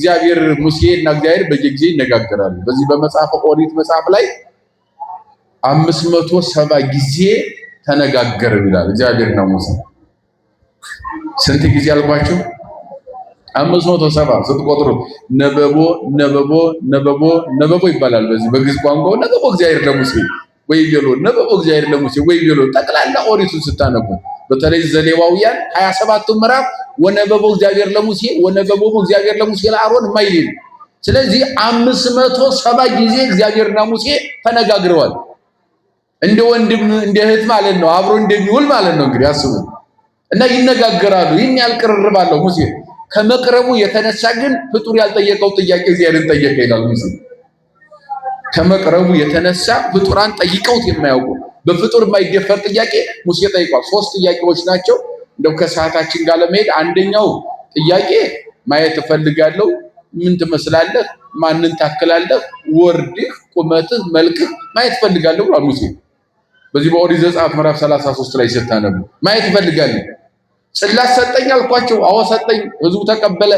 እግዚአብሔር ሙሴና እግዚአብሔር በየጊዜ ይነጋገራሉ። በዚህ በመጽሐፈ ኦሪት መጽሐፍ ላይ 570 ጊዜ ተነጋገረ ይላል እግዚአብሔርና ሙሴ። ስንት ጊዜ አልኳችሁ? 570 ስትቆጥሩ ነበቦ ይባላል። በዚህ በግዕዝ ቋንቋ ነበቦ እግዚአብሔር ለሙሴ ወይ ቤሎ ነበቦ እግዚአብሔር ለሙሴ ወይ ቤሎ። ጠቅላላ ኦሪቱን ስታነቡ በተለይ ዘሌዋውያን 27ቱ ምዕራፍ ወነበቦ እግዚአብሔር ለሙሴ ወነበቦ እግዚአብሔር ለሙሴ ለአሮን ማይል። ስለዚህ 570 ጊዜ እግዚአብሔርና ሙሴ ተነጋግረዋል። እንደ ወንድም እንደ እህት ማለት ነው፣ አብሮ እንደሚውል ማለት ነው። እንግዲህ አስቡ እና ይነጋገራሉ። ይህን ያልቅርርብ አለው ሙሴ። ከመቅረቡ የተነሳ ግን ፍጡር ያልጠየቀው ጥያቄ እግዚአብሔርን ጠየቀ ይላል ሙሴ። ከመቅረቡ የተነሳ ፍጡራን ጠይቀውት የማያውቁ በፍጡር የማይደፈር ጥያቄ ሙሴ ጠይቋል። 3 ጥያቄዎች ናቸው። እንደው ከሰዓታችን ጋር ለመሄድ አንደኛው ጥያቄ ማየት እፈልጋለሁ። ምን ትመስላለህ? ማንን ታክላለህ? ወርድህ፣ ቁመትህ፣ መልክህ ማየት እፈልጋለሁ ብሏል ሙሴ። በዚህ በኦሪት ዘጸአት ምዕራፍ 33 ላይ ስታነቡ ማየት እፈልጋለሁ። ጽላት ሰጠኝ አልኳቸው፣ አዎ ሰጠኝ፣ ህዝቡ ተቀበለ።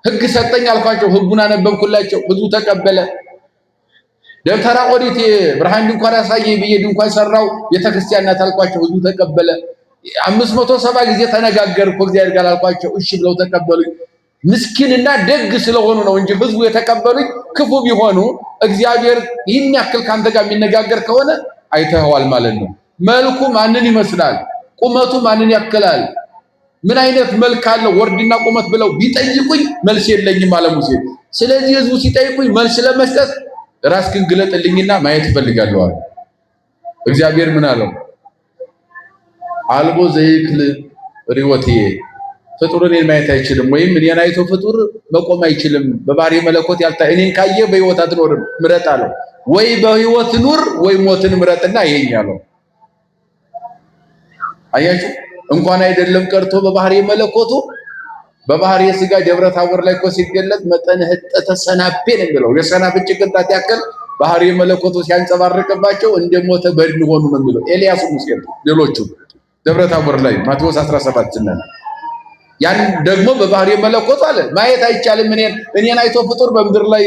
ህግ ሰጠኝ አልኳቸው፣ ህጉን አነበብኩላቸው፣ ህዝቡ ተቀበለ። ደብተራ ኦሪት ብርሃን ድንኳን ያሳየኝ ብዬ ድንኳን ሰራው፣ ቤተክርስቲያን ናት አልኳቸው፣ ህዝቡ ተቀበለ። 570 ጊዜ ተነጋገርኩ እግዚአብሔር ጋር አልኳቸው፣ እሺ ብለው ተቀበሉኝ። ምስኪንና ደግ ስለሆኑ ነው እንጂ ህዝቡ የተቀበሉኝ። ክፉ ቢሆኑ እግዚአብሔር ይህን ያክል ካንተ ጋር የሚነጋገር ከሆነ አይተኸዋል ማለት ነው። መልኩ ማንን ይመስላል? ቁመቱ ማንን ያክላል? ምን አይነት መልክ አለው? ወርድና ቁመት ብለው ቢጠይቁኝ መልስ የለኝም አለ ሙሴ። ስለዚህ ህዝቡ ሲጠይቁኝ መልስ ለመስጠት ራስህን ግለጥልኝና ማየት እፈልጋለሁ አለ። እግዚአብሔር ምን አለው? አልቦ ዘይክል ሪወቴ፣ ፍጡር እኔን ማየት አይችልም፣ ወይም እኔን አይቶ ፍጡር መቆም አይችልም። በባህሪ መለኮት እኔን ካየ በህይወት አትኖርም፣ ምረጥ አለው። ወይ በህይወት ኑር ወይ ሞትን ምረጥና ይሄኝ አለው። አያችሁ፣ እንኳን አይደለም ቀርቶ በባህሪ መለኮቱ በባህሪ ስጋ ደብረ ታቦር ላይ እኮ ሲገለጥ መጠነ ህጠተ ሰናፔ ነው የሚለው። የሰናፍጭ ቅንጣት ያክል ባህሪ መለኮቱ ሲያንጸባርቅባቸው እንደሞተ በድን ሆኑ ነው የሚለው። ኤልያስ፣ ሙሴ፣ ሌሎቹ ደብረ ታቦር ላይ ማቴዎስ 17 ስናል ያን ደግሞ በባህሪ መለኮቱ አለ ማየት አይቻልም። እኔን አይቶ ፍጡር በምድር ላይ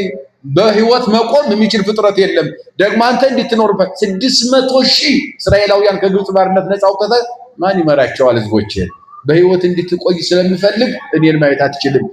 በህይወት መቆም የሚችል ፍጥረት የለም። ደግሞ አንተ እንድትኖርበት 600,000 እስራኤላውያን ከግብጽ ባርነት ነፃ አውጥተህ ማን ይመራቸዋል? ህዝቦችን በህይወት እንድትቆይ ስለሚፈልግ እኔን ማየት አትችልም።